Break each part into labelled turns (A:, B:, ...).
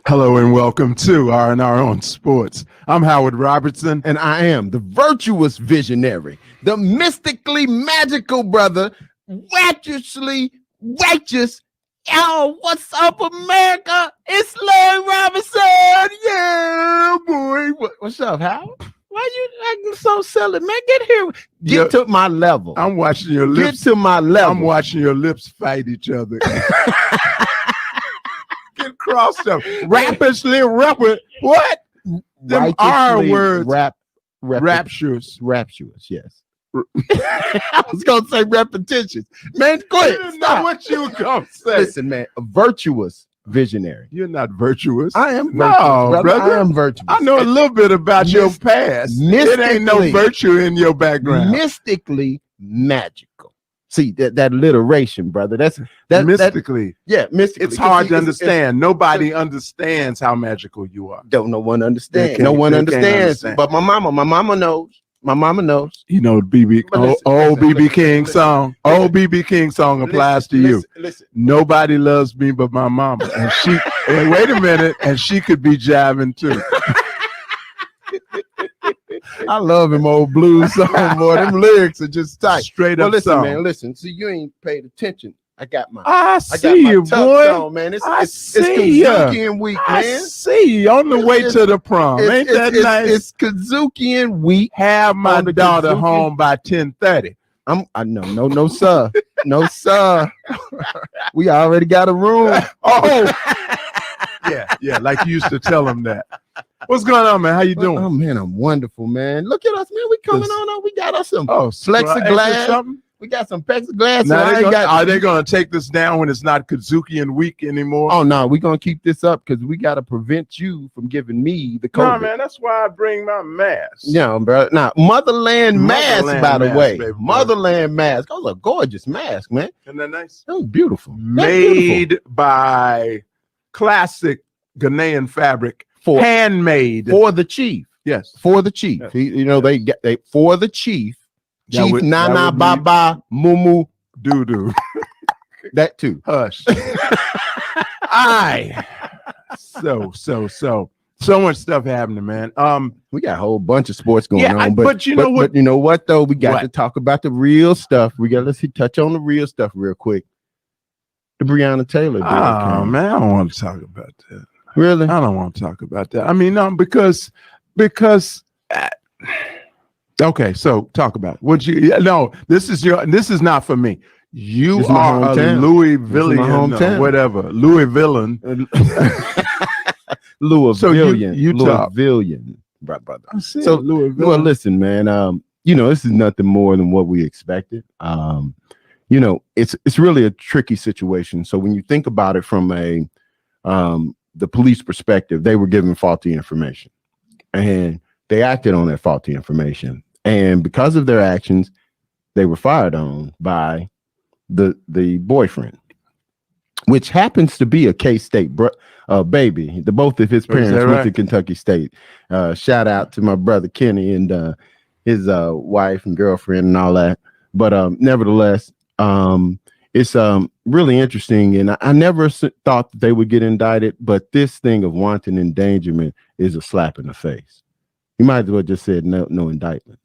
A: Hello and welcome to R&R on Sports. I'm Howard Robertson.
B: And I am the virtuous visionary, the mystically magical brother, righteously righteous. Yo, what's up, America? It's Larry Robinson. Yeah, boy. What's up, Howard? Why you acting so silly, man? Get here. Get to my level.
A: I'm watching your lips.
B: Get to my level.
A: I'm watching your lips fight each other. Get crossed up. Rapidly rapid. What? Them R words. Rapturous.
B: Rapturous, yes. I was gonna say repetitions. Man, go ahead.
A: I know what you were gonna say.
B: Listen, man, a virtuous visionary.
A: You're not virtuous.
B: I am virtuous,
A: no, brother.
B: I am virtuous.
A: I know a little bit about your past. It ain't no virtue in your background.
B: Mystically magical. See that alliteration, brother. That's
A: mystically.
B: Mystically.
A: It's hard to understand. Nobody understands how magical you are.
B: Don't no one understand. No one understands. But my mama knows. My mama knows.
A: You know, old BB King song. Old BB King song applies to you.
B: Listen.
A: Nobody loves me but my mama. And she, wait a minute, and she could be jiving too.
B: I love him old blues song, boy. Them lyrics are just tight.
A: Straight up
B: listen,
A: song.
B: Man, listen. See, you ain't paid attention.
A: I see you, boy.
B: On, man. It's Kudzukian week, man.
A: I see you on the way to the prom. Ain't that nice?
B: It's Kudzukian week.
A: Have my daughter home by 10:30.
B: I know, no, sir. No, sir. We already got a room.
A: Oh, yeah. Like you used to tell them that. What's going on, man? How you doing?
B: Oh man, I'm wonderful, man. Look at us, man. We coming on. We got us some
A: plexiglass. Something?
B: We got some plexiglass.
A: Now are they going to take this down when it's not Kudzukian week anymore?
B: Oh no, we're going to keep this up because we got to prevent you from giving me the COVID.
A: No, man, that's why I bring my mask.
B: Yeah, bro. Now, Motherland mask, by the way.
A: Baby,
B: Motherland mask. That was a gorgeous mask, man.
A: Isn't that nice?
B: That was beautiful.
A: Made by classic Ghanaian fabric. Handmade.
B: For the chief.
A: Yes.
B: For the chief.
A: Yes.
B: They for the chief. Chief Nana Baba Mumu
A: Doo-doo.
B: That too.
A: Hush. So much stuff happening, man.
B: We got a whole bunch of sports going on,
A: but you know what?
B: But you know what though? We got to talk about the real stuff. Let's touch on the real stuff real quick. The Breonna Taylor deal.
A: Oh man, I don't want to talk about that.
B: Really?
A: I don't want to talk about that. I mean, because okay, so talk about it. This is not for me. You are a Louisvillian, whatever. Louisvillian.
B: Louisvillian.
A: You talk.
B: Louisvillian, brother.
A: So Louisville.
B: Well, listen, man. This is nothing more than what we expected. It's really a tricky situation. So when you think about it from the police perspective, they were given faulty information, and they acted on that faulty information. And because of their actions, they were fired on by the boyfriend, which happens to be a K-State baby. Both of his parents went to Kentucky State. Shout out to my brother Kenny and his wife and girlfriend and all that. But nevertheless, it's really interesting. And I never thought that they would get indicted. But this thing of wanton endangerment is a slap in the face. You might as well just said no indictments.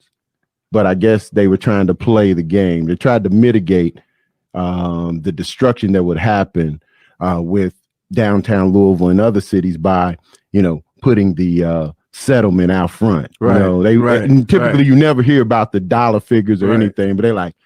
B: But I guess they were trying to play the game. They tried to mitigate the destruction that would happen with downtown Louisville and other cities by, putting the settlement out front.
A: Right.
B: Typically you never hear about the dollar figures or anything, but they're like,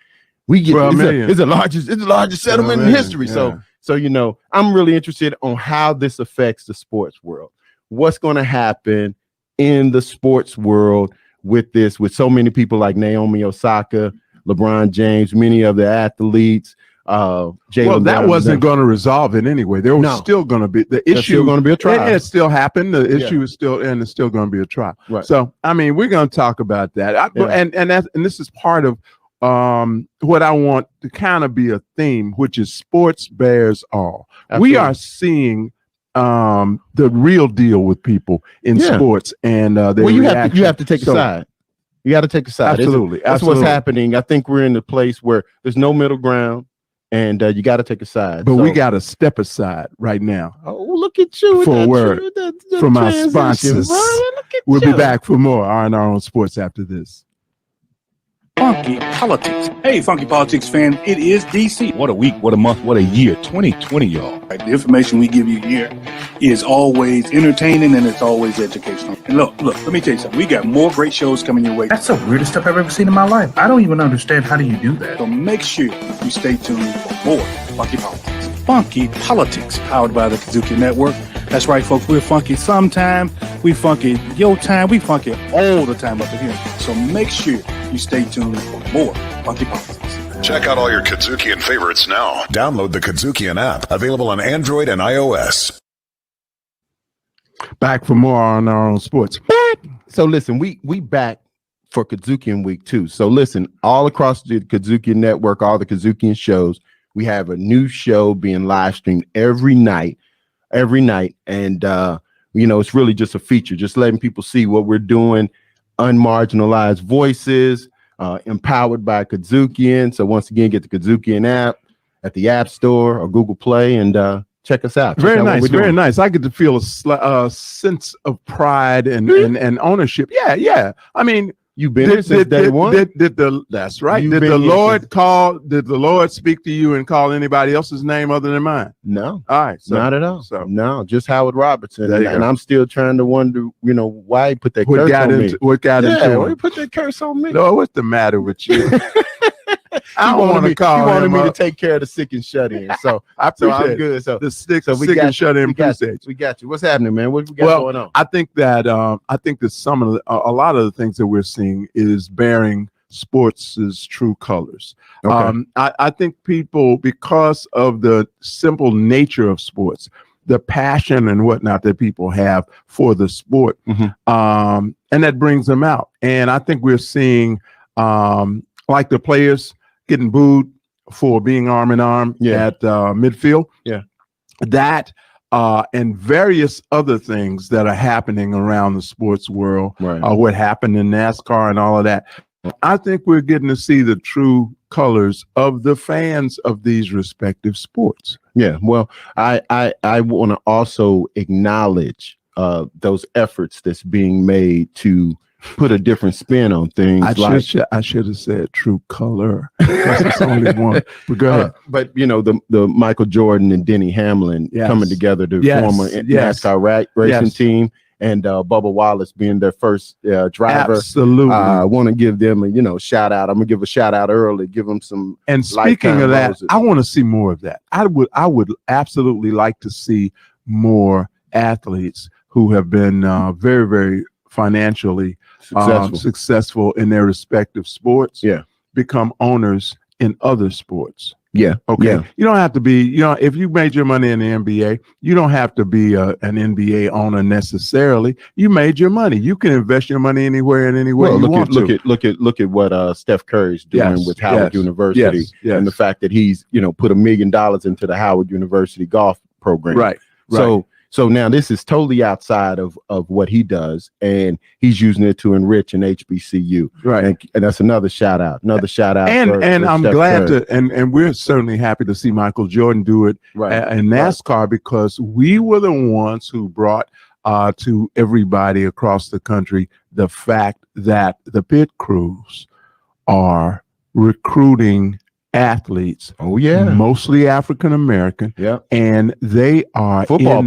B: we get it's the largest settlement in history.
A: Yeah.
B: So I'm really interested on how this affects the sports world. What's going to happen in the sports world with this, with so many people like Naomi Osaka, LeBron James, many of the athletes.
A: That wasn't going to resolve it anyway. There was still going to be the issue.
B: Still going to be a trial.
A: It still happened. The issue is still, and it's still going to be a trial.
B: Right.
A: So, I mean, we're going to talk about that. And this is part of what I want to kind of be a theme, which is sports bears all. Absolutely. We are seeing the real deal with people in sports, and
B: you have to take a side. You got to take a side.
A: Absolutely.
B: That's what's happening. I think we're in a place where there's no middle ground. and you got to take a side.
A: But we got to step aside right now.
B: Oh, look at you
A: for a word from our sponsors. We'll be back for more R&R on Sports after this.
C: Funky Politics. Hey, Funky Politics fan, it is DC. What a week, what a month, what a year. 2020, y'all. Right, the information we give you here is always entertaining and it's always educational. And look, let me tell you something. We got more great shows coming your way. That's the weirdest stuff I've ever seen in my life. I don't even understand how do you do that. So make sure you stay tuned for more Funky Politics. Funky Politics, powered by the Kudzukian Network. That's right, folks. We're funky sometime. We funky your time. We funky all the time up in here. So make sure you stay tuned for more Funky Politics.
D: Check out all your Kudzukian favorites now. Download the Kudzukian app, available on Android and iOS.
A: Back for more on our own sports.
B: So listen, we back for Kudzukian week 2. So listen, all across the Kudzukian network, all the Kudzukian shows, we have a new show being live streamed every night. And it's really just a feature, just letting people see what we're doing, unmarginalized voices, empowered by Kudzukian. So once again, get the Kudzukian app at the App Store or Google Play and check us out.
A: Very nice. I get to feel a sense of pride and ownership. Yeah. I mean,
B: you've been here since day one.
A: That's right. Did the Lord speak to you and call anybody else's name other than mine?
B: No.
A: All right. So,
B: not at all.
A: So
B: no, just Howard Robertson. And I'm still trying to wonder, why he put that curse on me.
A: What got into
B: why he put that curse on me?
A: No, what's the matter with you? I don't want to call him.
B: He wanted me to take care of the sick and shut in. So
A: I appreciate
B: I'm good. So
A: the sick and shut in.
B: We got you. What's happening, man? What we got going on?
A: I think that some of a lot of the things that we're seeing is bearing sports' true colors.
B: Okay.
A: I think people, because of the simple nature of sports, the passion and whatnot that people have for the sport, and that brings them out. And I think we're seeing like the players getting booed for being arm in arm at midfield.
B: Yeah.
A: That and various other things that are happening around the sports world, what happened in NASCAR and all of that. I think we're getting to see the true colors of the fans of these respective sports.
B: Yeah. Well, I want to also acknowledge those efforts that's being made to put a different spin on things.
A: I should have said true color. That's the only one. But go ahead.
B: But the Michael Jordan and Denny Hamlin coming together to form a NASCAR racing team, and Bubba Wallace being their first driver.
A: Absolutely.
B: I want to give them a shout out. I'm gonna give a shout out early. Give them some.
A: And speaking of that, I want to see more of that. I would absolutely like to see more athletes who have been very, very financially successful in their respective sports, become owners in other sports. Okay.
B: Yeah.
A: You don't have to be, if you made your money in the NBA, you don't have to be an NBA owner necessarily. You made your money. You can invest your money anywhere and anywhere you want to.
B: Look at what Steph Curry's doing with Howard University, and the fact that he's put $1 million into the Howard University golf program.
A: Right.
B: So now this is totally outside of what he does, and he's using it to enrich an HBCU.
A: Right.
B: And that's another shout out.
A: And I'm glad and we're certainly happy to see Michael Jordan do it in NASCAR, because we were the ones who brought to everybody across the country the fact that the pit crews are recruiting athletes, mostly African American, and they are
B: football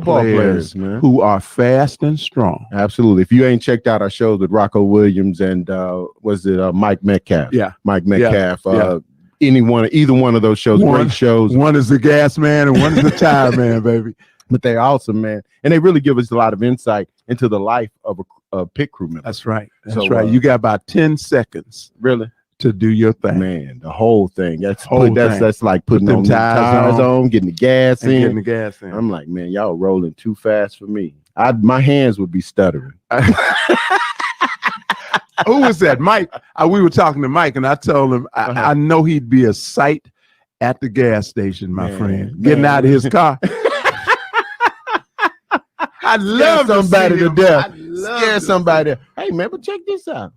B: players,
A: man, who are fast and strong.
B: Absolutely. If you ain't checked out our shows with Rocco Williams and Mike Metcalf? Mike Metcalf. Either one of those shows, great shows.
A: One is the gas man and one is the tire man, baby.
B: But they're awesome, man, and they really give us a lot of insight into the life of a pit crew member.
A: That's right. You got about 10 seconds,
B: really,
A: to do your thing,
B: man. The whole thing. That's like putting on tires on, getting the gas in. I'm like, man, y'all rolling too fast for me. My hands would be stuttering.
A: Who was that? Mike. We were talking to Mike, and I told him I know he'd be a sight at the gas station, my friend, getting out of his car. I'd love
B: somebody to death. Scare somebody. Hey, man, but check this out.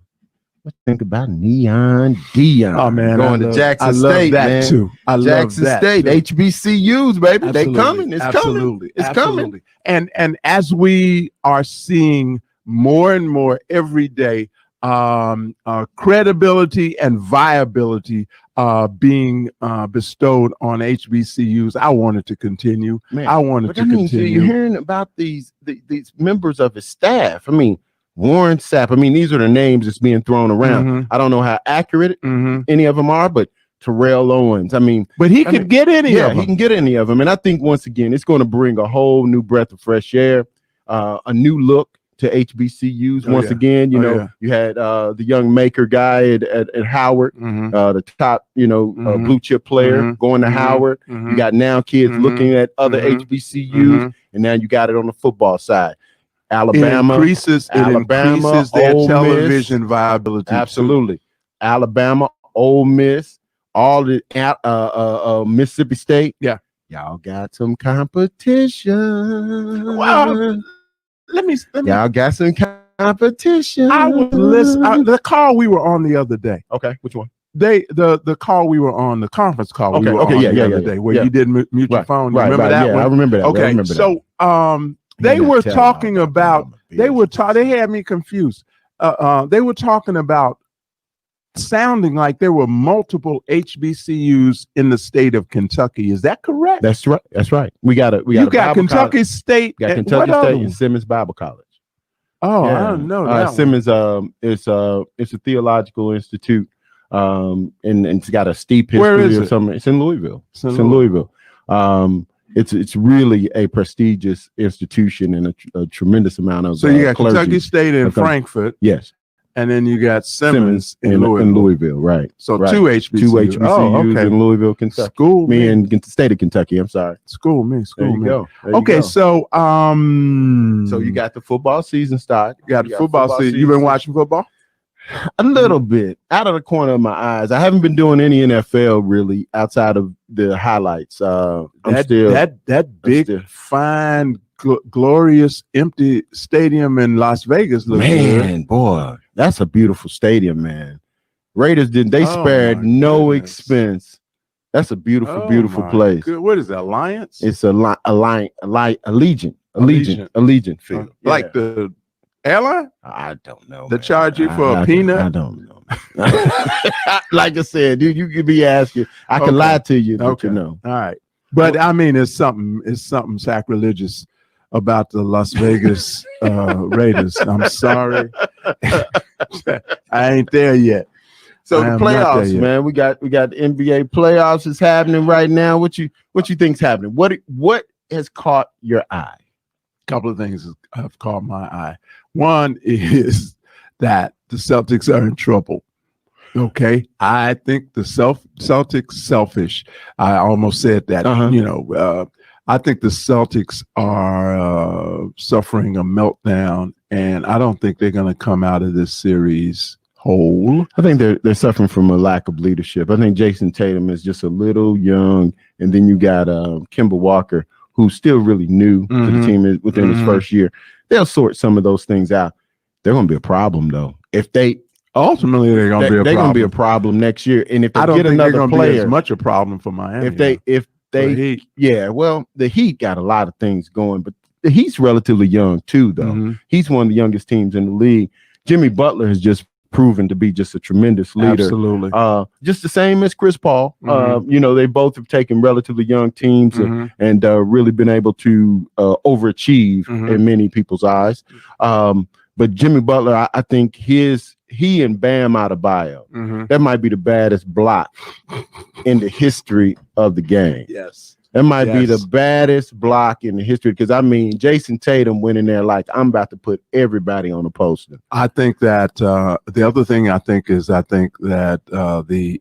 B: Think about Neon Dion.
A: Oh man,
B: going to Jackson State,
A: that
B: man.
A: too. I
B: Jackson
A: love that
B: State,
A: too.
B: HBCUs, baby.
A: Absolutely.
B: They coming. It's coming. It's coming.
A: And as we are seeing more and more every day, credibility and viability being bestowed on HBCUs, I want it to continue.
B: Man,
A: I want it to continue.
B: You're hearing about these members of his staff. I mean, Warren Sapp. I mean, these are the names that's being thrown around.
A: Mhm.
B: I don't know how accurate any of them are, but Terrell Owens. I mean,
A: but he could get any of them.
B: He can get any of them. And I think once again, it's going to bring a whole new breath of fresh air, a new look to HBCUs. Once again, you know, you had the young maker guy at Howard, the top, blue chip player going to Howard. You got now kids looking at other HBCUs, and now you got it on the football side. Alabama
A: it increases their television viability.
B: Absolutely. Too. Alabama, Ole Miss, all the Mississippi State.
A: Yeah.
B: Y'all got some competition.
A: Well, let me
B: y'all got some competition.
A: I was listening. The call we were on the other day.
B: Okay, which one?
A: The call we were on, the conference call we were on the other day, where you didn't mute your phone. You remember that one?
B: I remember that.
A: Okay, so they were talking about. They had me confused. They were talking about sounding like there were multiple HBCUs in the state of Kentucky. Is that correct?
B: That's right. That's right. We got
A: Kentucky State.
B: We got Kentucky State and Simmons Bible College.
A: Oh, yeah. I don't know that
B: Simmons. It's a theological institute. And it's got a steep history.
A: Where is it?
B: It's in Louisville. It's in Louisville. It's really a prestigious institution and a tremendous amount of.
A: So you got Kentucky State in Frankfurt.
B: Yes.
A: And then you got Simmons in
B: Louisville, right?
A: So two HBCUs
B: in Louisville, Kentucky.
A: School
B: me in the state of Kentucky. I'm sorry.
A: School me.
B: There you go.
A: Okay, so
B: so you got the football season start.
A: You got the football season. You been watching football?
B: A little bit, out of the corner of my eyes. I haven't been doing any NFL really outside of the highlights.
A: That big, fine, glorious, empty stadium in Las Vegas looks good.
B: Boy, that's a beautiful stadium, man. Raiders spared no expense. That's a beautiful place.
A: What is that, Alliance?
B: It's Allegiant field.
A: Like the airline?
B: I don't know.
A: They charge you for a peanut?
B: I don't know. Like I said, dude, you could be asking. I can lie to you, but you know.
A: All right. But I mean, it's something sacrilegious about the Las Vegas Raiders. I'm sorry. I ain't there yet.
B: So the playoffs, man. We got the NBA playoffs is happening right now. What you think's happening? What has caught your eye?
A: A couple of things have caught my eye. One is that the Celtics are in trouble. Okay, I think the Celtics selfish. I almost said that. I think the Celtics are suffering a meltdown, and I don't think they're going to come out of this series whole.
B: I think they're suffering from a lack of leadership. I think Jason Tatum is just a little young, and then you got Kemba Walker, who's still really new to the team within his first year. They'll sort some of those things out. They're going to be a problem, though. If they
A: ultimately they're going to be a problem.
B: They're going to be a problem next year. And if they
A: I don't
B: get
A: think
B: another
A: they're going to
B: player,
A: be as much a problem for Miami.
B: If they the Heat got a lot of things going, but the Heat's relatively young too, though. He's one of the youngest teams in the league. Jimmy Butler has just proven to be just a tremendous leader.
A: Absolutely.
B: Just the same as Chris Paul. They both have taken relatively young teams and really been able to overachieve in many people's eyes. But Jimmy Butler, I think he and Bam Adebayo, that might be the baddest block in the history of the game.
A: Yes.
B: That might be the baddest block in the history, because I mean, Jason Tatum went in there like, I'm about to put everybody on a poster.
A: I think that the other thing I think that the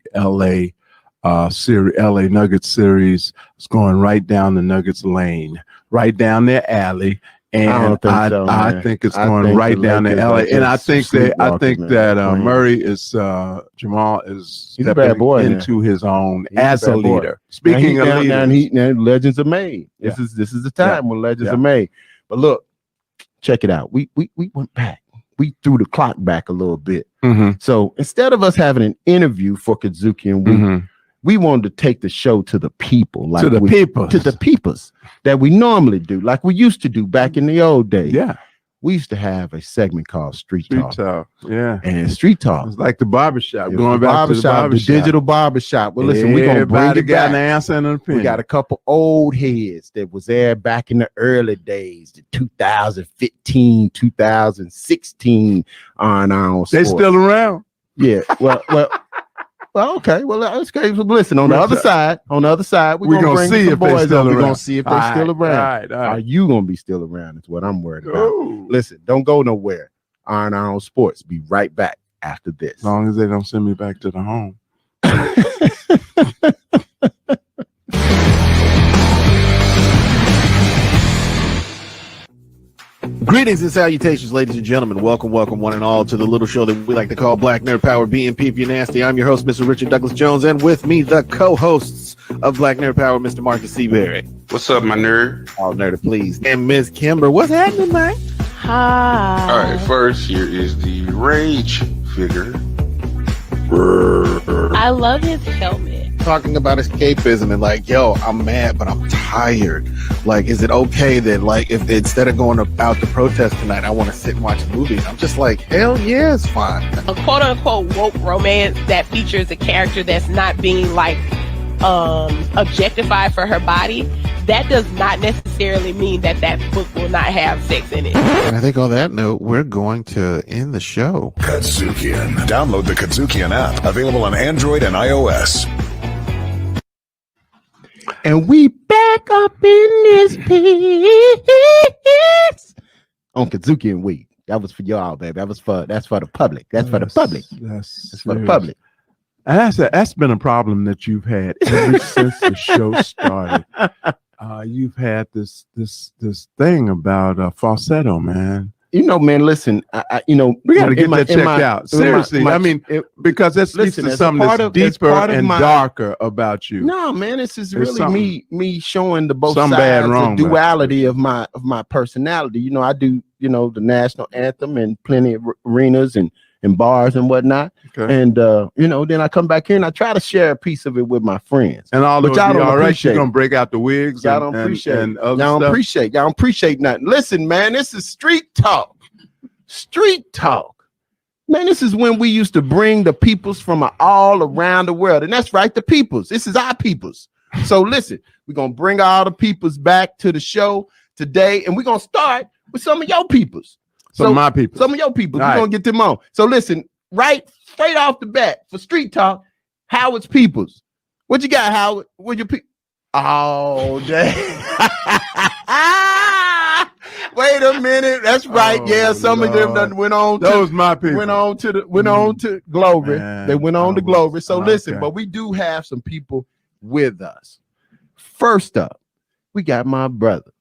A: LA Nuggets series is going right down the Nuggets lane, right down their alley. And I think it's going right down to LA. And I think that Murray is Jamal is
B: he's a bad boy
A: into his own as a leader. Speaking of leaders,
B: legends are made. This is the time when legends are made. But look, check it out. We went back. we threw the clock back a little bit.
A: Mm-hmm.
B: So instead of us having an interview for Kudzukian Week, we wanted to take the show to the people, like
A: to the
B: peoples that we normally do, like we used to do back in the old days.
A: Yeah.
B: We used to have a segment called Street Talk.
A: Yeah.
B: And Street Talk.
A: It's like the barbershop.
B: Going back to the barbershop, the digital barbershop. Well, listen, we're going to bring it
A: got
B: back.
A: an answer and an opinion.
B: We got a couple old heads that was there back in the early days, the 2015, 2016 on Ronsports.
A: They still around?
B: Yeah. Well, okay. Well, let's go. Listen, on the other side, we're gonna see if they're still around. We're gonna see if they're still around.
A: All right.
B: Are you gonna be still around? Is what I'm worried about.
A: Ooh.
B: Listen, don't go nowhere. On Ronsports. Be right back after this.
A: As long as they don't send me back to the home.
E: Greetings and salutations, ladies and gentlemen. Welcome, one and all, to the little show that we like to call Black Nerd Power, BNP if you're nasty. I'm your host, Mr. Richard Douglas Jones, and with me, the co-hosts of Black Nerd Power, Mr. Marcus Seabury.
F: What's up, my nerd?
E: All nerdy, please. And Ms. Kimber. What's happening, man?
G: Hi.
F: All right, first, here is the Rage figure.
G: I love his helmet.
E: Talking about escapism and like, yo, I'm mad, but I'm tired. Like, is it okay that, like, if instead of going out to protest tonight, I want to sit and watch a movie? I'm just like, hell yeah, it's fine.
G: A quote unquote woke romance that features a character that's not being like objectified for her body, that does not necessarily mean that that book will not have sex in it.
E: And I think on that note, we're going to end the show.
D: Kudzukian. Download the Kudzukian app. Available on Android and iOS.
B: And we back up in this piece on Kudzukian Week. That was for y'all, baby. That's for the public. That's for the public. That's for the public.
A: And that's been a problem that you've had ever since the show started. You've had this thing about falsetto, man.
B: You know, man, listen,
A: we got to get that checked out. Seriously, because that speaks to something that's deeper and darker about you.
B: No, man, this is really me showing the both
A: sides,
B: the duality of my personality. You know, I do, the national anthem and plenty of arenas and bars and whatnot. Okay. And then I come back here and I try to share a piece of it with my friends.
A: And all y'all don't appreciate. You're gonna break out the wigs.
B: Y'all don't appreciate. Y'all don't appreciate nothing. Listen, man, this is street talk. Street talk. Man, this is when we used to bring the peoples from all around the world. And that's right, the peoples. This is our peoples. So listen, we're gonna bring all the peoples back to the show today, and we're gonna start with some of your peoples.
A: Some of your people.
B: We're gonna get them on. So listen, right straight off the bat for street talk, Howard's peoples. What you got, Howard? What your people? Oh, dang. Wait a minute. That's right. Some of them done went on.
A: Those my people.
B: Went on to Glory. They went on to Glory. So listen, but we do have some people with us. First up, we got my brother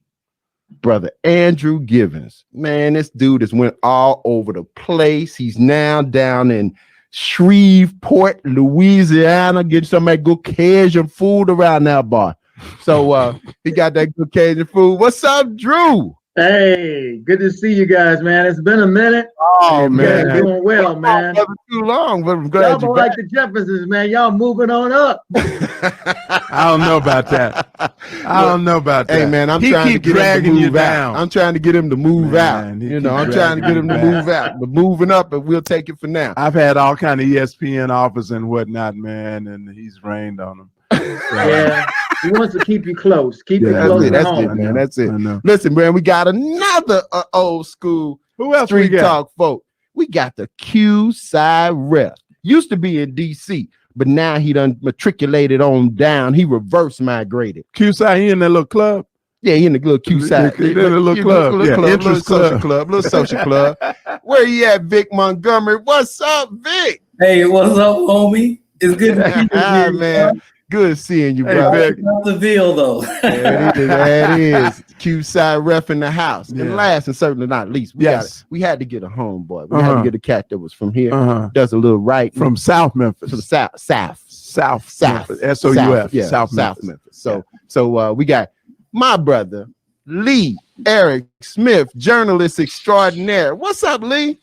B: Andrew Givens. Man, this dude has went all over the place. He's now down in Shreveport, Louisiana, getting some of that good Cajun food around that bar. So he got that good Cajun food. What's up, Drew?
H: Hey, good to see you guys, man. It's been a minute.
B: Oh, man.
H: You're doing well, man.
B: Never too long, but I'm glad
H: y'all like the Jeffersons, man. Y'all moving on up.
A: I don't know about that.
B: Hey, man, I'm trying to get him to move out. I'm trying to get him to move out. I'm trying to get him to move out. But moving up, but we'll take it for now.
A: I've had all kind of ESPN offers and whatnot, man, and he's rained on them.
H: Yeah. He wants to keep you close. Keep you close to home.
B: It, man. That's it. Listen, man, we got another old school street talk folk. We got the Q-Side Ref. Used to be in D.C., but now he done matriculated on down. He reverse migrated.
A: Q-Side, he in that little club?
B: Yeah, he in the little Q-Side.
A: He in the little club.
B: Little social club. Where you at, Vic Montgomery? What's up, Vic?
I: Hey, what's up, homie? It's good to see you here,
B: man. Good seeing you, brother.
I: The veal, though.
B: That is Q-Side Ref in the house. And last and certainly not least, we had to get a homeboy. We had to get a cat that was from here. Does a little right
A: from South Memphis.
B: To the South.
A: Memphis. S-O-U-F.
B: Yeah,
A: South
B: Memphis. So we got my brother Lee Eric Smith, journalist extraordinaire. What's up, Lee?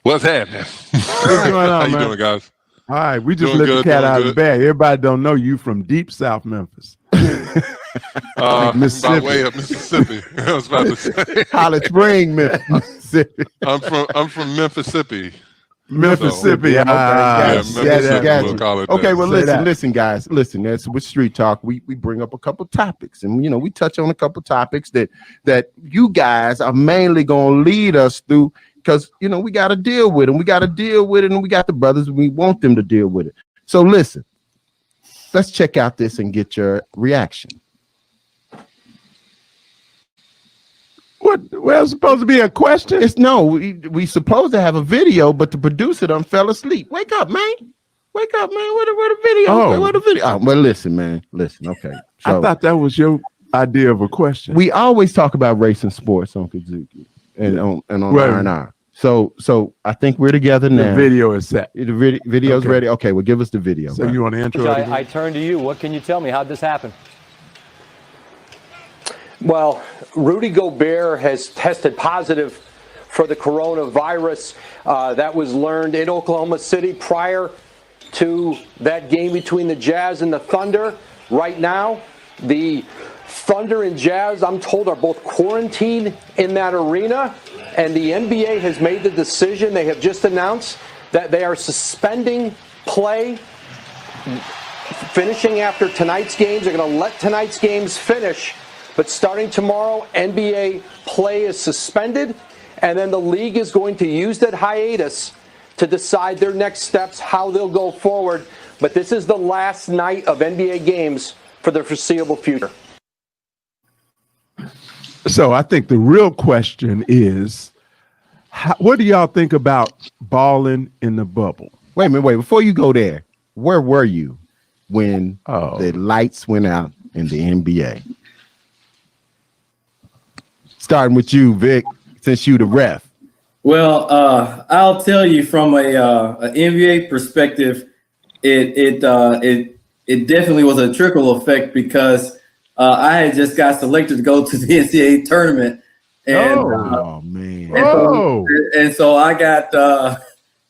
J: What's happening?
A: What's going on,
J: How you
A: man?
J: doing, guys?
A: All right, we just
J: Doing
A: let the
J: good,
A: cat
J: doing
A: out of the
J: good.
A: bag. Everybody don't know you from deep South Memphis.
J: By
A: Mississippi.
J: way of Mississippi. I was about to say.
B: Holly Spring, Mississippi.
J: I'm from Mississippi.
A: Mississippi.
B: Yeah,
J: Mississippi, we'll call it
B: okay,
J: that.
B: well,
A: Say that.
B: listen, guys. Listen, that's with Street Talk. We bring up a couple topics, and we touch on a couple topics that you guys are mainly gonna lead us through, because we got to deal with them. We got to deal with it, and we got the brothers. We want them to deal with it. So listen, let's check out this and get your reaction.
A: What? Well, it's supposed to be a question.
B: It's we supposed to have a video, but the producer done fell asleep. Wake up, man. Wake up, man. Where the video?
A: Oh.
B: Where the video? Oh, well, listen, man. Listen, okay.
A: I thought that was your idea of a question.
B: We always talk about race and sports on Kudzukian and on
A: Right.
B: R&R. So I think we're together now.
A: The video is set.
B: The video's
A: Okay.
B: ready. Okay, well, give us the video.
A: So you want to intro it again?
K: I turn to you. What can you tell me? How'd this happen?
L: Well, Rudy Gobert has tested positive for the coronavirus. That was learned in Oklahoma City prior to that game between the Jazz and the Thunder. Right now, the Thunder and Jazz, I'm told, are both quarantined in that arena. And the NBA has made the decision. They have just announced that they are suspending play, finishing after tonight's games. They're going to let tonight's games finish. But starting tomorrow, NBA play is suspended, and then the league is going to use that hiatus to decide their next steps, how they'll go forward. But this is the last night of NBA games for the foreseeable future.
A: So I think the real question is, what do y'all think about balling in the bubble?
B: Wait a minute. Before you go there, where were you when the lights went out in the NBA? Starting with you, Vic, since you the ref.
I: Well, I'll tell you from an NBA perspective, it definitely was a trickle effect because I had just got selected to go to the NCAA tournament, and
B: man!
I: And so I got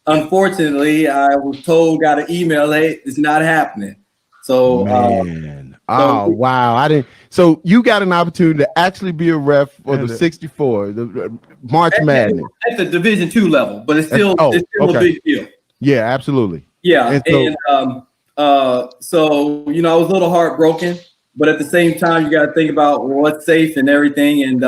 I: unfortunately, I was told, got an email, hey, it's not happening. So
B: man, wow! I didn't. So you got an opportunity to actually be a ref for the 64, the March Madness
I: at the Division II level, but it's still a big deal.
B: Yeah, absolutely.
I: Yeah, and so I was a little heartbroken, but at the same time, you got to think about what's safe and everything, and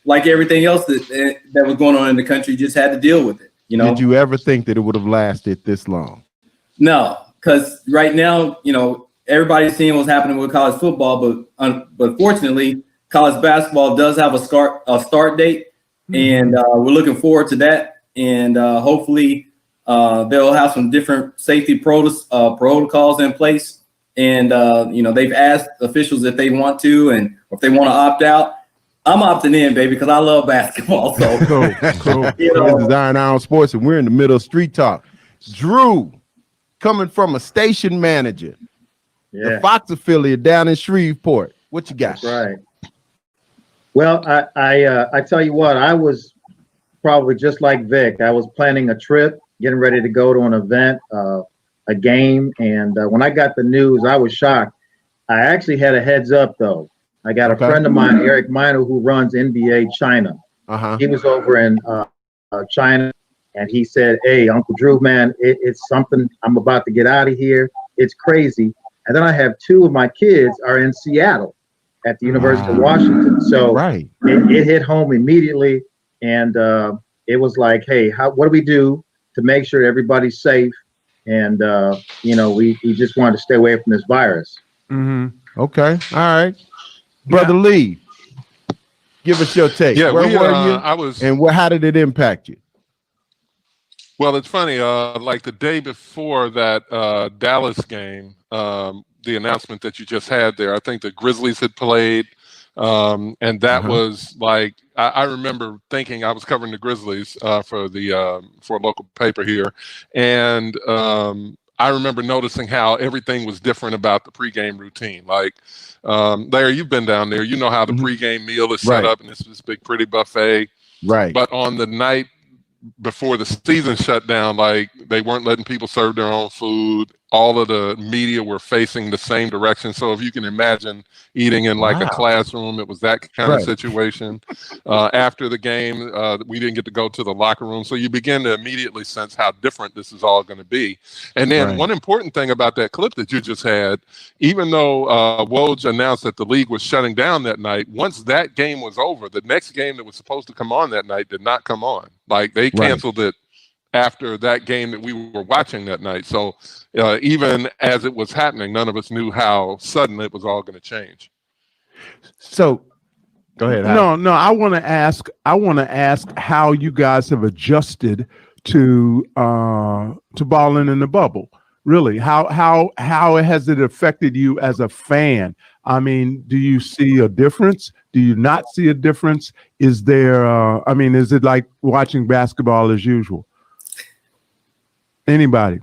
I: like everything else that was going on in the country, just had to deal with it.
B: Did you ever think that it would have lasted this long?
I: No, because right now, everybody's seeing what's happening with college football, but fortunately, college basketball does have a start date, and we're looking forward to that. And hopefully, they'll have some different safety protocols in place. And they've asked officials if they want to, and if they want to opt out. I'm opting in, baby, because I love basketball. So
B: cool. This is Ronsports, and we're in the middle of Street Talk. Drew, coming from a station manager. The Fox affiliate down in Shreveport. What you got?
H: That's right. Well, I tell you what, I was probably just like Vic. I was planning a trip, getting ready to go to an event, a game, and when I got the news, I was shocked. I actually had a heads up though. I got a friend of mine, Eric Minor, who runs NBA China. He was over in China, and he said, "Hey, Uncle Drew, man, it's something. I'm about to get out of here. It's crazy." And then I have two of my kids are in Seattle at the University of Washington. So it hit home immediately. And it was like, hey, what do we do to make sure everybody's safe? And, we just wanted to stay away from this virus.
B: Okay. All right. Brother Lee, give us your take.
J: Yeah,
B: where were you? And how did it impact you?
J: Well, it's funny. Like the day before that Dallas game, the announcement that you just had there, I think the Grizzlies had played, and that was like I remember thinking I was covering the Grizzlies for a local paper here, and I remember noticing how everything was different about the pregame routine. Like, Larry, you've been down there. You know how the pregame meal is set up, and it's this big, pretty buffet.
B: Right.
J: But on the night before the season shut down, like they weren't letting people serve their own food. All of the media were facing the same direction. So if you can imagine eating in like a classroom, it was that kind of situation. After the game, we didn't get to go to the locker room. So you begin to immediately sense how different this is all going to be. And then one important thing about that clip that you just had, even though Woj announced that the league was shutting down that night, once that game was over, the next game that was supposed to come on that night did not come on. Like they canceled it after that game that we were watching that night. So even as it was happening, none of us knew how sudden it was all going to change.
B: So go ahead.
A: No, I want to ask how you guys have adjusted to balling in the bubble. Really, how has it affected you as a fan? I mean, do you see a difference? Do you not see a difference? Is there? Is it like watching basketball as usual? Anybody?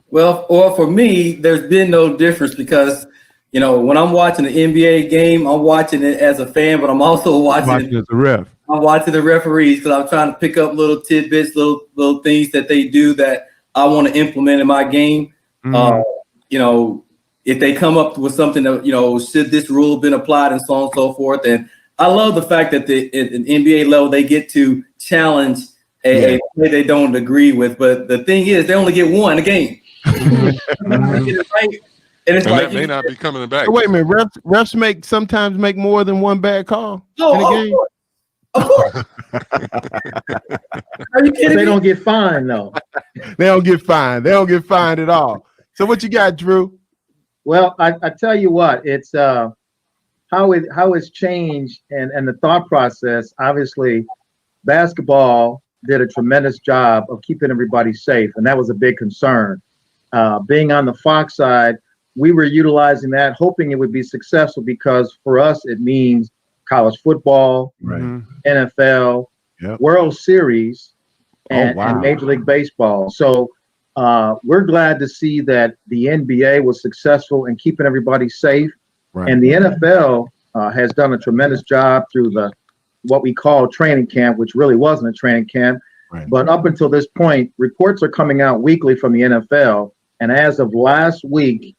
I: Well, for me, there's been no difference because, when I'm watching the NBA game, I'm watching it as a fan, but I'm also watching
A: as a ref.
I: I'm watching the referees because I'm trying to pick up little tidbits, little things that they do that I want to implement in my game. If they come up with something that, should this rule have been applied and so on and so forth. And I love the fact that at the NBA level, they get to challenge a play they don't agree with. But the thing is, they only get one a game. And
J: that may not be coming back.
B: Wait a minute, refs sometimes make more than one bad call in a game.
I: Of course. Are you kidding me?
H: They don't get fined though.
B: They don't get fined. They don't get fined at all. So what you got, Drew?
H: Well, I tell you what, it's how it's changed and the thought process. Obviously, basketball did a tremendous job of keeping everybody safe, and that was a big concern. Being on the Fox side, we were utilizing that, hoping it would be successful because for us it means college football, NFL, World Series, and Major League Baseball. So we're glad to see that the NBA was successful in keeping everybody safe, and the NFL has done a tremendous job through what we call training camp, which really wasn't a training camp. But up until this point, reports are coming out weekly from the NFL, and as of last week,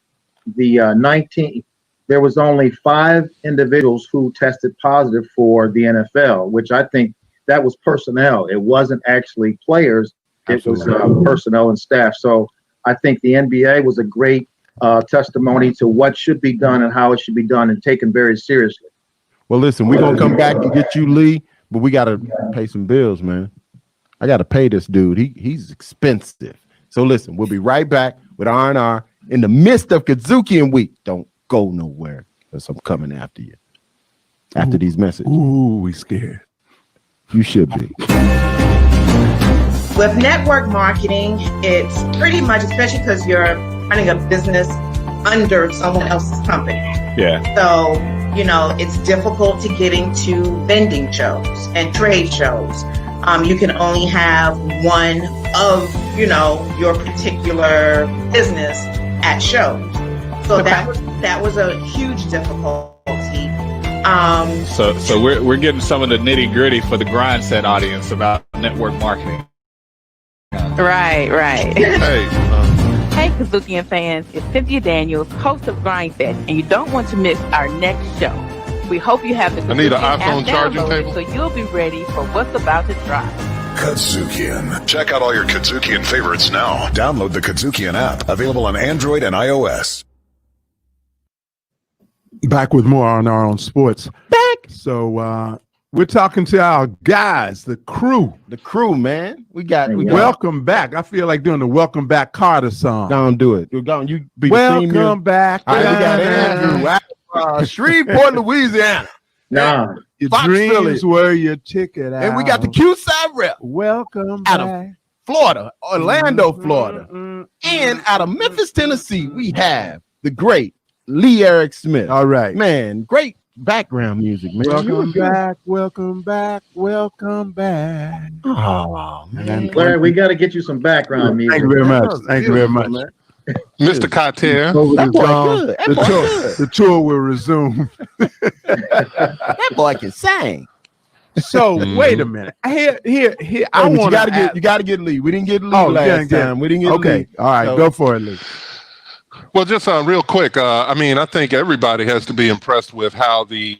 H: the 19th, there was only 5 individuals who tested positive for the NFL, which I think that was personnel. It wasn't actually players. It was personnel and staff. So I think the NBA was a great testimony to what should be done and how it should be done and taken very seriously.
B: Well, listen, we're going to come back and get you, Lee, but we got to pay some bills, man. I got to pay this dude. He's expensive. So listen, we'll be right back with R&R in the midst of Kudzukian week. Don't go nowhere because I'm coming after you. After these messages.
A: Ooh, we scared.
B: You should be.
M: With network marketing, it's pretty much, especially because you're running a business under someone else's company.
N: Yeah.
M: So, it's difficult to get into vending shows and trade shows. You can only have one of, your particular business at shows. So that was a huge difficulty.
N: So we're getting some of the nitty gritty for the grind set audience about network marketing.
O: Right.
J: Hey,
O: Kudzukian fans, it's Cynthia Daniels, host of Grind Set, and you don't want to miss our next show. We hope you have the
J: I need an
O: Kudzukian
J: iPhone
O: app
J: charging
O: downloaded
J: table.
O: so you'll be ready for what's about to drop.
D: Kudzukian. Check out all your Kudzukian favorites now. Download the Kudzukian app, available on Android and iOS.
A: Back with more on our own sports. So we're talking to our guys, the crew.
B: The crew, man. We got
A: welcome back. I feel like doing the Welcome Back Carter song.
B: Don't do it. You be
A: welcome back.
B: All right, we got Andrew, Shreveport, Louisiana.
H: Nah.
A: Your
B: Fox,
A: dreams
B: Philly.
A: were your ticket out.
B: And we got the Q-Side rep.
A: Welcome
B: out
A: back.
B: of Florida, Orlando, Florida. And out of Memphis, Tennessee, we have the great Lee Eric Smith.
A: All right.
B: Man, great background music, man.
A: Welcome back, welcome back, welcome back.
B: Oh, man.
H: Larry, we got to get you some background music.
A: Thank you very much. Thank you very much.
J: Mr. Carter.
A: The tour will resume.
B: That boy can sing.
A: So wait a minute. Here. I want
B: you got to get Lee. We didn't get Lee last time. We didn't get Lee.
A: All right,
B: So,
A: go for it, Lee.
J: Well, just real quick. I mean, I think everybody has to be impressed with how the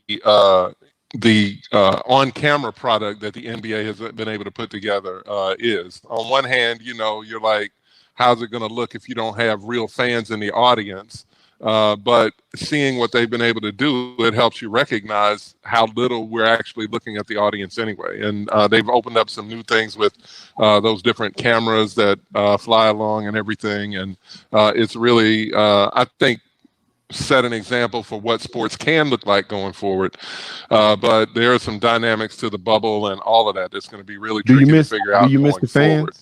J: on-camera product that the NBA has been able to put together is. On one hand, you're like, how's it going to look if you don't have real fans in the audience? But seeing what they've been able to do, it helps you recognize how little we're actually looking at the audience anyway. And they've opened up some new things with those different cameras that fly along and everything. And it's really, I think, set an example for what sports can look like going forward. But there are some dynamics to the bubble and all of that that's going to be really tricky to figure out.
B: Do you miss the fans?
J: Forward.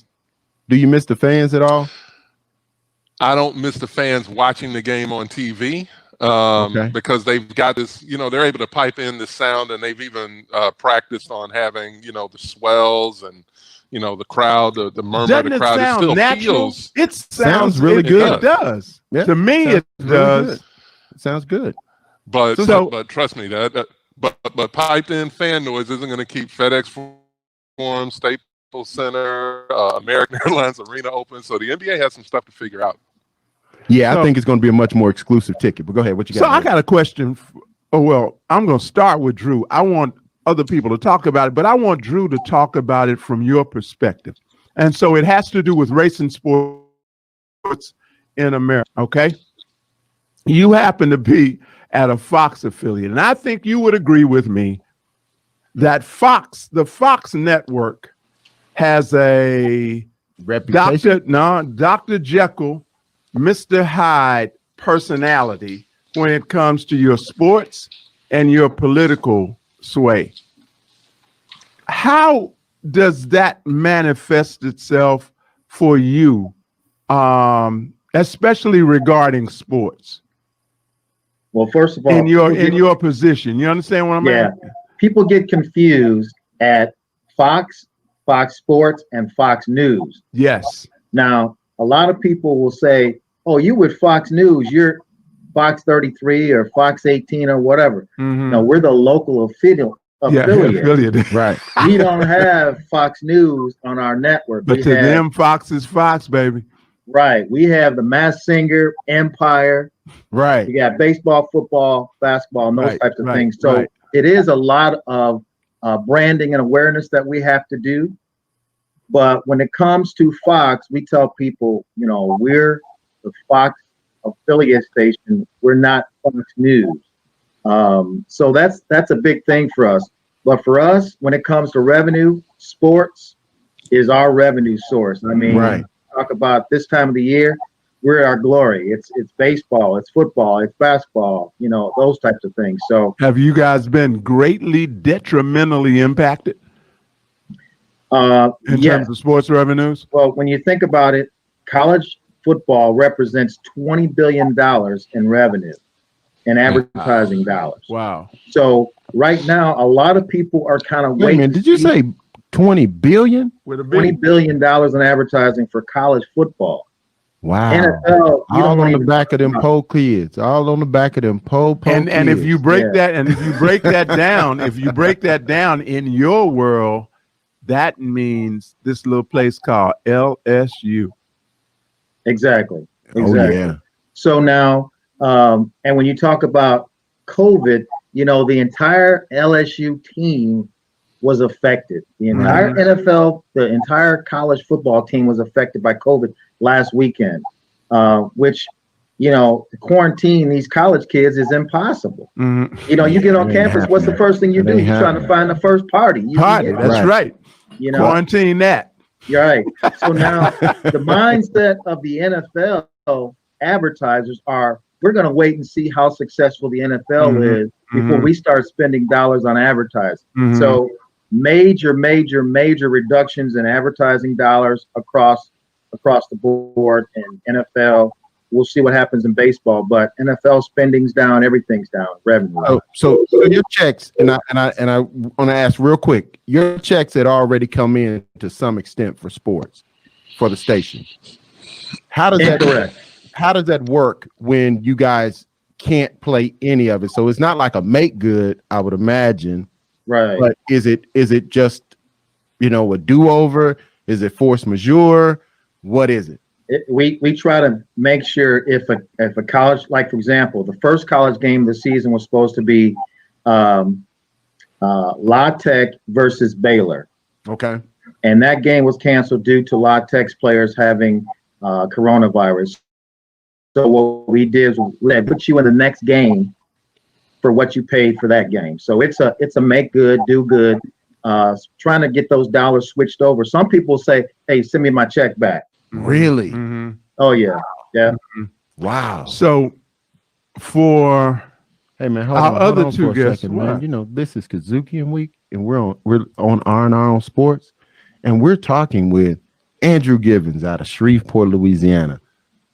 B: Do you miss the fans at all?
J: I don't miss the fans watching the game on TV because they've got this, they're able to pipe in the sound, and they've even practiced on having, the swells and, the crowd, the murmur of the crowd. It still feels.
A: It sounds really good. It does.
B: Yeah.
A: To me, it does.
B: It sounds good.
J: But trust me, but piped in fan noise isn't going to keep FedEx Forum, Staples Center, American Airlines Arena open. So the NBA has some stuff to figure out.
B: Yeah, I think it's going to be a much more exclusive ticket. But go ahead. What you got?
A: So I got a question. I'm going to start with Drew. I want other people to talk about it, but I want Drew to talk about it from your perspective. And so it has to do with racing sports in America. Okay. You happen to be at a Fox affiliate, and I think you would agree with me that the Fox network has a
B: reputation.
A: Dr. Jekyll, Mr. Hyde personality when it comes to your sports and your political sway. How does that manifest itself for you, especially regarding sports?
H: Well, first of all,
A: in your position, you understand what I'm saying?
H: Yeah, people get confused at Fox Sports, and Fox News.
A: Yes.
H: Now, a lot of people will say, "Oh, you with Fox News? You're Fox 33 or Fox 18 or whatever."
A: Mm-hmm.
H: No, we're the local affiliate.
A: Right.
H: We don't have Fox News on our network.
A: But to them, Fox is Fox, baby.
H: Right. We have the Masked Singer, Empire.
B: Right.
H: We got baseball, football, basketball, and those types of things. So it is a lot of branding and awareness that we have to do. But when it comes to Fox, we tell people, we're the Fox affiliate station. We're not Fox News. So that's a big thing for us. But for us, when it comes to revenue, sports is our revenue source. I mean, talk about this time of the year, we're our glory. It's baseball, it's football, it's basketball, those types of things. So
A: have you guys been greatly detrimentally impacted in terms of sports revenues?
H: Well, when you think about it, college football represents $20 billion in revenue and advertising dollars.
A: Wow.
H: So right now, a lot of people are kind of waiting.
B: Did you say 20 billion?
H: $20 billion in advertising for college football.
B: Wow.
H: NFL,
B: all on the back of them pole kids. All on the back of them pole kids.
A: And if you break that, and if you break that down, in your world, that means this little place called LSU.
H: Exactly.
B: Oh, yeah.
H: So now, and when you talk about COVID, the entire LSU team was affected. The entire NFL, the entire college football team was affected by COVID last weekend, which, to quarantine these college kids is impossible.
A: Mm-hmm.
H: You get on campus, what's the first thing you do? You're trying to find the first party.
A: That's right. Quarantine that.
H: You're right. So now the mindset of the NFL advertisers are, we're going to wait and see how successful the NFL is before we start spending dollars on advertising. So major reductions in advertising dollars across the board, and NFL. We'll see what happens in baseball, but NFL spending's down, everything's down, revenue.
B: So your checks, and I want to ask real quick, your checks had already come in to some extent for sports, for the station. How does that work when you guys can't play any of it? So it's not like a make good, I would imagine.
H: Right.
B: But is it just, you know, a do-over? Is it force majeure? What is it?
H: We try to make sure if a college, like for example, the first college game of the season was supposed to be La Tech versus Baylor.
B: Okay.
H: And that game was canceled due to La Tech's players having coronavirus. So what we did is we put you in the next game for what you paid for that game. So it's a make good, do good, trying to get those dollars switched over. Some people say, hey, send me my check back.
B: Really?
A: Mm-hmm.
H: Oh, yeah. Yeah.
B: Mm-hmm. Wow.
A: So for
B: hey man,
A: our other two guests,
B: man. You know, this is Kudzukian week, and we're on R&R Sports, and we're talking with Andrew Givens out of Shreveport, Louisiana,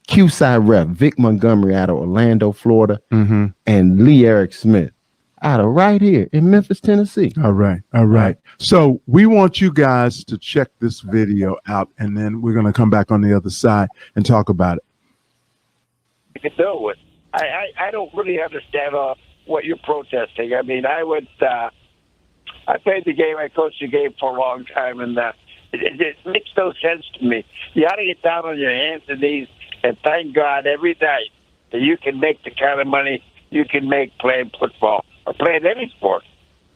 B: Q-Side Rep Vic Montgomery out of Orlando, Florida, and Lee Eric Smith out of right here in Memphis, Tennessee.
A: All right. So we want you guys to check this video out, and then we're going to come back on the other side and talk about it.
P: You can do it. I don't really understand what you're protesting. I mean, I played the game. I coached the game for a long time, and it makes no sense to me. You ought to get down on your hands and knees and thank God every night that you can make the kind of money you can make playing football or playing any sport.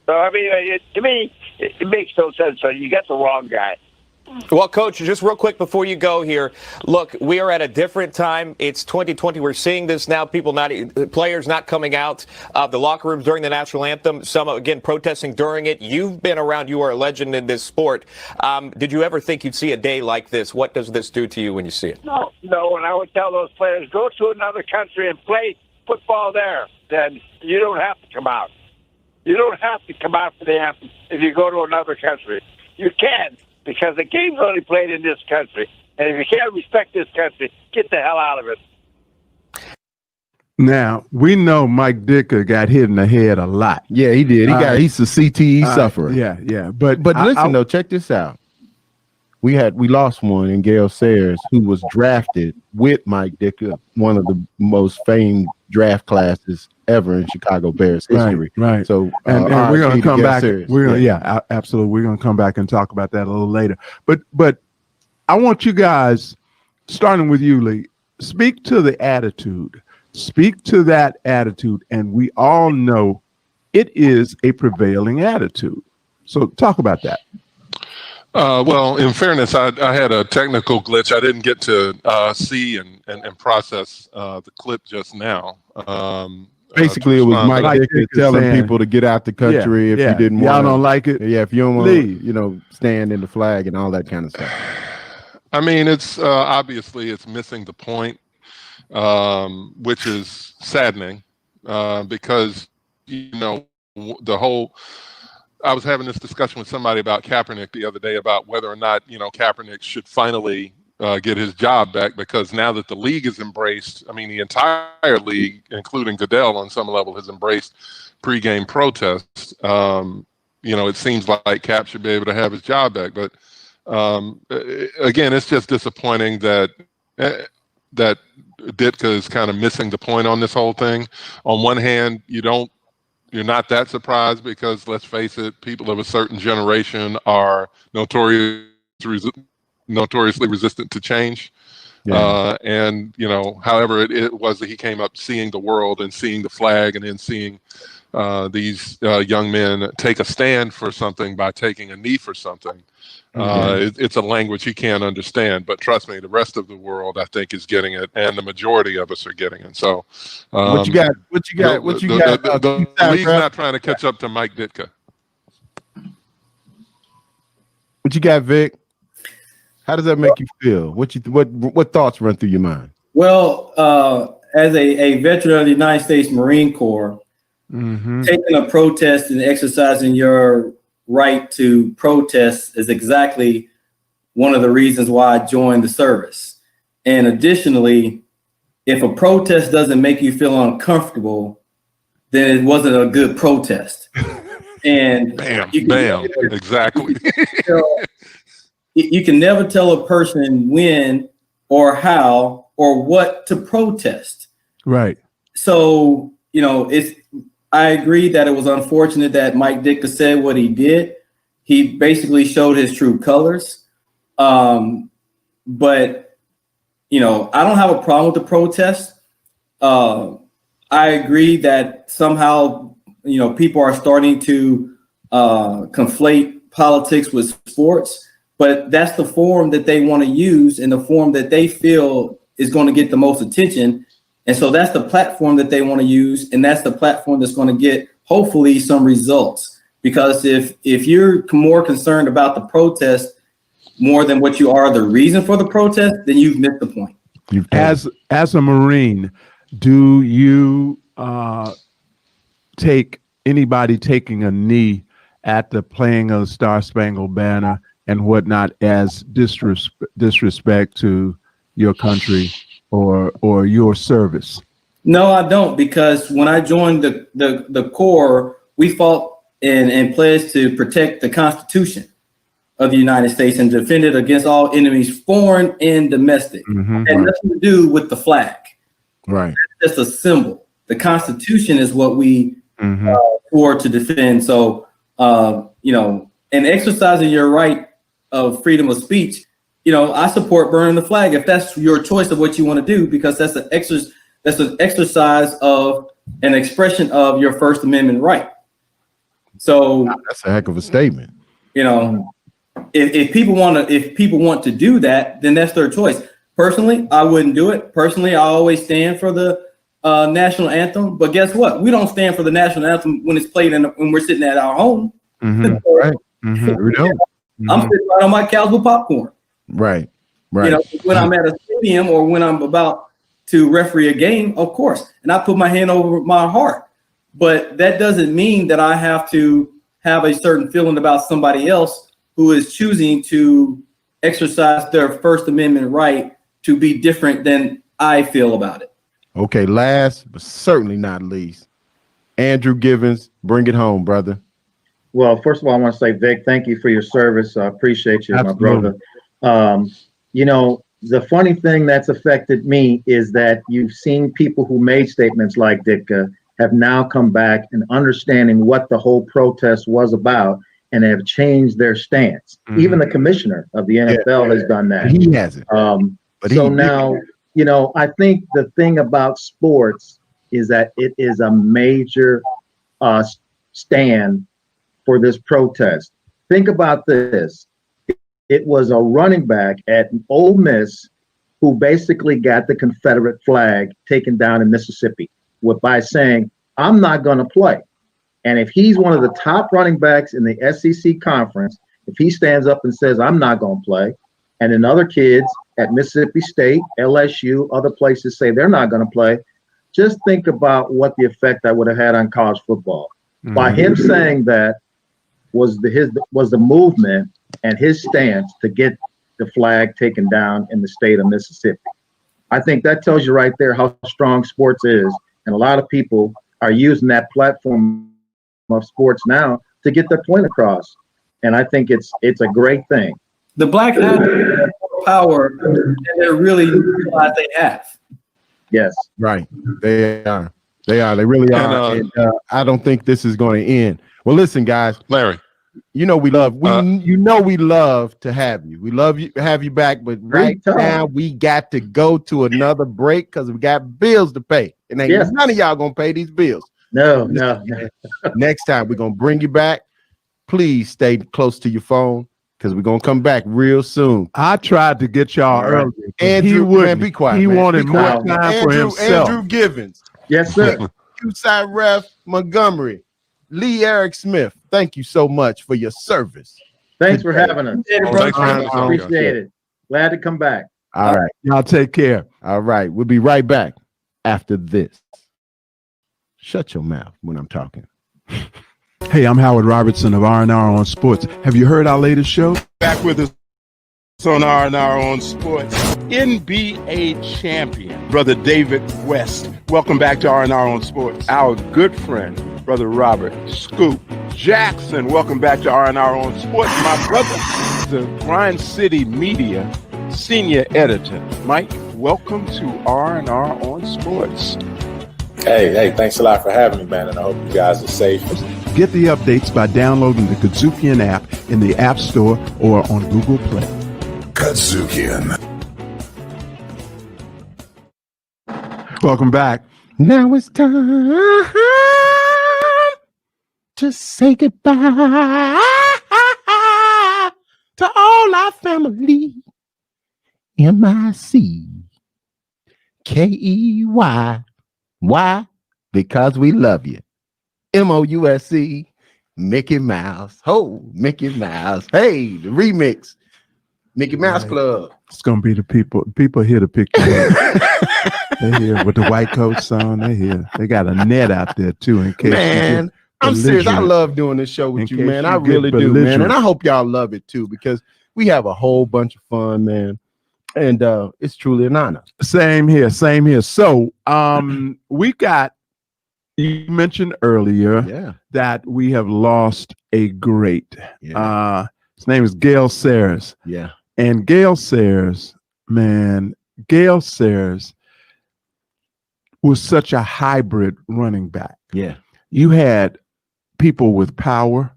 P: So, I mean, to me, it makes no sense. So you got the wrong guy.
Q: Well, Coach, just real quick before you go here, look, we are at a different time. It's 2020. We're seeing this now. Players not coming out of the locker rooms during the national anthem. Some, again, protesting during it. You've been around. You are a legend in this sport. Did you ever think you'd see a day like this? What does this do to you when you see it?
P: No. And I would tell those players, go to another country and play football there. Then you don't have to come out. You don't have to come out for the anthem if you go to another country. You can, because the game's only played in this country. And if you can't respect this country, get the hell out of it.
A: Now, we know Mike Ditka got hit in the head a lot.
B: Yeah, he did. He's a CTE sufferer.
A: Yeah. But
B: listen, though, check this out. We lost one in Gale Sayers, who was drafted with Mike Ditka, one of the most famed draft classes ever in Chicago Bears history.
A: Right.
B: So
A: and we're going to come back. Absolutely. We're going to come back and talk about that a little later. But I want you guys, starting with you, Lee, speak to the attitude. Speak to that attitude, and we all know it is a prevailing attitude. So talk about that.
J: Well, in fairness, I had a technical glitch. I didn't get to see and process the clip just now.
B: Basically, it was Mike Ditka telling people to get out the country if you didn't want.
A: Y'all don't like it.
B: Yeah, if you don't want to, stand in the flag and all that kind of stuff.
J: I mean, it's obviously it's missing the point, which is saddening because the whole. I was having this discussion with somebody about Kaepernick the other day about whether or not, Kaepernick should finally get his job back, because now that the league is embraced, I mean, the entire league, including Goodell on some level, has embraced pregame protests. It seems like Cap should be able to have his job back. But again, it's just disappointing that Ditka is kind of missing the point on this whole thing. On one hand, you're not that surprised because, let's face it, people of a certain generation are notoriously resistant to change. Yeah. However it was that he came up seeing the world and seeing the flag and then seeing these young men take a stand for something by taking a knee for something. It's a language he can't understand, but trust me, the rest of the world, I think, is getting it, and the majority of us are getting it. So,
B: what you got?
J: The league's not trying to catch up to Mike Ditka.
B: What you got, Vic? How does that make you feel? What thoughts run through your mind?
I: Well, as a veteran of the United States Marine Corps, taking a protest and exercising your right to protest is exactly one of the reasons why I joined the service. And additionally, if a protest doesn't make you feel uncomfortable, then it wasn't a good protest. And
J: exactly.
I: You can never tell a person when or how or what to protest.
A: Right.
I: So, I agree that it was unfortunate that Mike Ditka said what he did. He basically showed his true colors. But, you know, I don't have a problem with the protest. I agree that somehow, you know, people are starting to conflate politics with sports, but that's the form that they want to use and the form that they feel is going to get the most attention. And so that's the platform that they want to use. And that's the platform that's going to get hopefully some results. Because if you're more concerned about the protest more than what you are the reason for the protest, then you've missed the point.
A: As a Marine, do you take anybody taking a knee at the playing of the Star Spangled Banner and whatnot as disrespect to your country or your service?
I: No, I don't, because when I joined the Corps, we fought and pledged to protect the Constitution of the United States and defend it against all enemies, foreign and domestic.
B: Mm-hmm.
I: And nothing to do with the flag.
B: Right.
I: That's just a symbol. The Constitution is what we swore to defend. So, you know, and exercising your right of freedom of speech, you know, I support burning the flag if that's your choice of what you want to do, because that's an exercise of an expression of your First Amendment right. So
B: that's a heck of a statement.
I: You know, if people want to do that, then that's their choice. Personally, I wouldn't do it. Personally, I always stand for the national anthem. But guess what? We don't stand for the national anthem when it's played when we're sitting at our home.
B: Mm-hmm. Right. Mm-hmm. We don't.
I: I'm sitting right on my couch with popcorn.
B: Right. Right.
I: You know, when I'm at a stadium or when I'm about to referee a game, of course, and I put my hand over my heart. But that doesn't mean that I have to have a certain feeling about somebody else who is choosing to exercise their First Amendment right to be different than I feel about it.
B: Okay, last but certainly not least, Andrew Givens, bring it home, brother.
H: Well, first of all, I want to say, Vic, thank you for your service. I appreciate you,
B: Absolutely.
H: my brother. You know, the funny thing that's affected me is that you've seen people who made statements like Ditka have now come back and understanding what the whole protest was about and have changed their stance.
B: Mm-hmm.
H: Even the commissioner of the NFL has done that.
B: He hasn't.
H: But so now, you know, I think the thing about sports is that it is a major stand for this protest. Think about this. It was a running back at Ole Miss who basically got the Confederate flag taken down in Mississippi by saying, I'm not going to play. And if he's one of the top running backs in the SEC conference, if he stands up and says, I'm not going to play, and then other kids at Mississippi State, LSU, other places say they're not going to play, just think about what the effect that would have had on college football. Mm-hmm. By him saying that was the movement and his stance to get the flag taken down in the state of Mississippi. I think that tells you right there how strong sports is. And a lot of people are using that platform of sports now to get their point across. And I think it's a great thing.
I: The Black athletes have more power than they really realize they have.
H: Yes.
B: Right. They are. They really are. And, I don't think this is going to end. Well, listen, guys.
J: Larry.
B: You know we love to have you. We love you have you back, but right now we got to go to another break because we got bills to pay. And ain't none of y'all gonna pay these bills.
H: No.
B: Next time we're gonna bring you back. Please stay close to your phone because we're gonna come back real soon.
A: I tried to get y'all earlier.
B: Andrew,
A: he wouldn't.
B: Man, be quiet.
A: He
B: man.
A: wanted more time for himself.
B: Andrew Givens.
H: Yes, sir.
B: Q-Side Ref Montgomery. Lee Eric Smith, thank you so much for your service.
H: Thanks for having us. Appreciate it. Glad to come back.
B: All right.
A: Y'all take care.
B: All right. We'll be right back after this. Shut your mouth when I'm talking.
A: Hey, I'm Howard Robertson of R&R on Sports. Have you heard our latest show?
R: Back with us on R&R on Sports. NBA champion, Brother David West. Welcome back to R&R on Sports. Our good friend, Brother Robert Scoop Jackson. Welcome back to R&R on Sports. My brother, the Grind City Media senior editor. Mike, welcome to R&R on Sports.
S: Hey, thanks a lot for having me, man, and I hope you guys are safe.
A: Get the updates by downloading the Kudzukian app in the App Store or on Google Play.
D: Kudzukian.
A: Welcome back.
B: Now it's time to say goodbye to all our family. MICKEY. Why? Because we love you. MOUSC. Mickey Mouse. Oh, Mickey Mouse. Hey, the remix. Mickey Mouse Club.
A: It's gonna be the people. People here to pick you up. They here with the white coats on. They here. They got a net out there too in case.
B: Man, I'm serious. I love doing this show with you, man. I really do, man. And I hope y'all love it too, because we have a whole bunch of fun, man. And it's truly an honor.
A: Same here. So we got, you mentioned earlier that we have lost a great. His name is Gale Sayers.
B: Yeah.
A: And Gale Sayers, man, Gale Sayers was such a hybrid running back.
B: Yeah.
A: You had people with power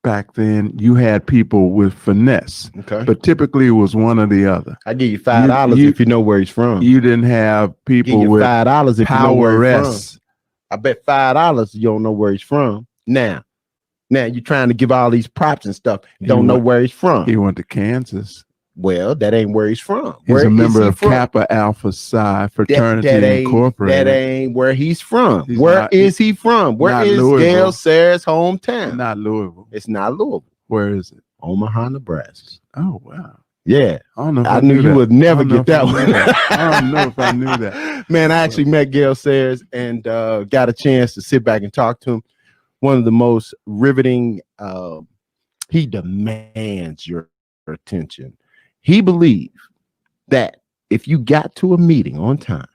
A: back then. You had people with finesse.
B: Okay.
A: But typically it was one or the other.
B: I give you $5 if you know where he's from.
A: You didn't have people with
B: $5 if you know where he's
A: power-esque.
B: from. I bet $5 you don't know where he's from. Now you're trying to give all these props and stuff. Don't know where he's from.
A: He went to Kansas.
B: Well, that ain't where he's from.
A: He's
B: Where
A: a member
B: is he
A: of
B: from?
A: Kappa Alpha Psi Fraternity
B: That ain't
A: Incorporated.
B: where he's from.
A: He's
B: Where
A: not-
B: is he from? Where
A: not
B: is
A: Louisville.
B: Gale Sayers' hometown?
A: Not Louisville.
B: It's not Louisville.
A: Where is it?
B: Omaha, Nebraska.
A: Oh, wow.
B: Yeah.
A: I don't know if
B: I knew you
A: that.
B: would never
A: I don't
B: get
A: know
B: that
A: if I knew
B: one.
A: that. I don't know if I knew that.
B: Man, I actually met Gale Sayers and got a chance to sit back and talk to him. One of the most riveting, he demands your attention. He believed that if you got to a meeting on time,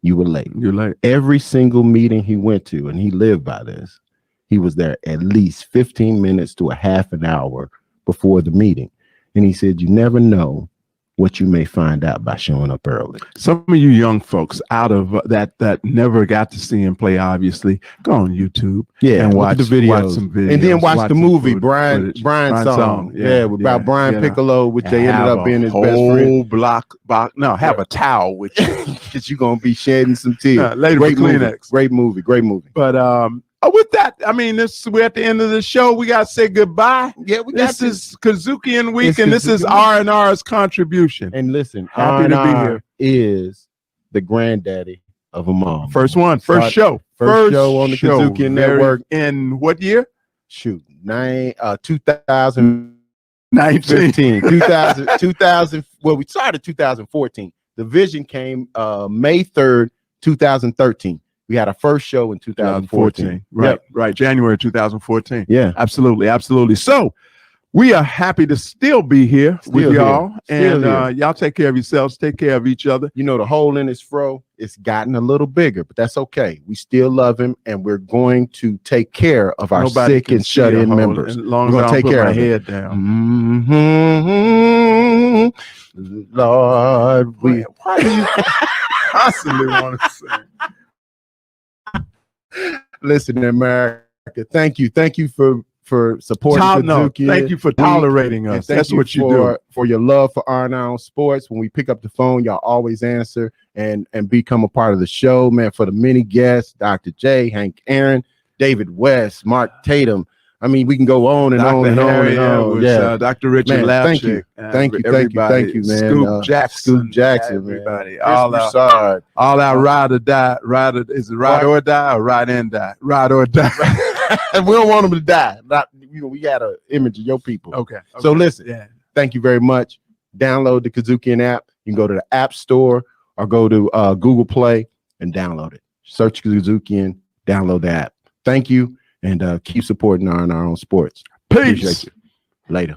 B: you were late.
A: You're late.
B: Every single meeting he went to, and he lived by this, he was there at least 15 minutes to a half an hour before the meeting. And he said, you never know what you may find out by showing up early.
A: Some of you young folks out of that never got to see him play, obviously, go on YouTube and
B: look
A: watch
B: at the videos.
A: watch some videos.
B: And then watch the
A: some
B: about
A: footage.
B: Brian song. About Brian
A: you know.
B: Piccolo, which they ended
A: Have
B: up being his
A: a
B: best friend.
A: whole block. Have a towel with you.
B: Because you're going to be shedding some tears.
A: Later
B: Great
A: for
B: movie.
A: Kleenex.
B: Great movie.
A: But with that, I mean, we're at the end of the show. We got to say goodbye.
B: Yeah,
A: this is Kudzukian week,
B: It's
A: and this is
B: Kudzukian.
A: R&R's contribution.
B: And listen,
A: Happy to be
B: R&R
A: here.
B: is the granddaddy of them all.
A: First show
B: on the Kudzukian Network.
A: In what year?
B: Shoot, 2015. 2000. Well, we started 2014. The vision came May 3rd, 2013. We had our first show in 2014.
A: Right. January 2014.
B: Yeah.
A: Absolutely. So we are happy to still be here with y'all. And y'all take care of yourselves. Take care of each other.
B: You know, the hole in his fro, it's gotten a little bigger, but that's okay. We still love him, and we're going to take care of our
A: Nobody
B: sick
A: can
B: and
A: see a
B: shut-in
A: hole
B: members.
A: as long
B: We're
A: as
B: going
A: I
B: to
A: don't
B: take
A: put
B: care
A: my
B: of
A: head
B: it.
A: down.
B: Lord,
A: why do you constantly want to sing?
B: Listen, America, thank you for supporting Kudzukian.
A: Thank you for tolerating
B: And
A: us.
B: thank
A: That's what you
B: for,
A: do.
B: for your love for R&R Sports. When we pick up the phone, y'all always answer and become a part of the show, man. For the many guests, Dr. J, Hank Aaron, David West, Mark Tatum. I mean, we can go on and on and on and on.
A: Dr. Richard
B: Man, thank you.
A: Lapchick,
B: Thank you, man.
A: Scoop Jackson,
B: everybody.
A: All our ride or die. Is it ride or die or ride and die? Ride or die.
B: And we don't want them to die. We got an image of your people.
A: Okay.
B: So listen, thank you very much. Download the Kudzukian app. You can go to the App Store or go to Google Play and download it. Search Kudzukian, download the app. Thank you, and keep supporting R&R Sports.
A: Peace.
B: Appreciate you. Later.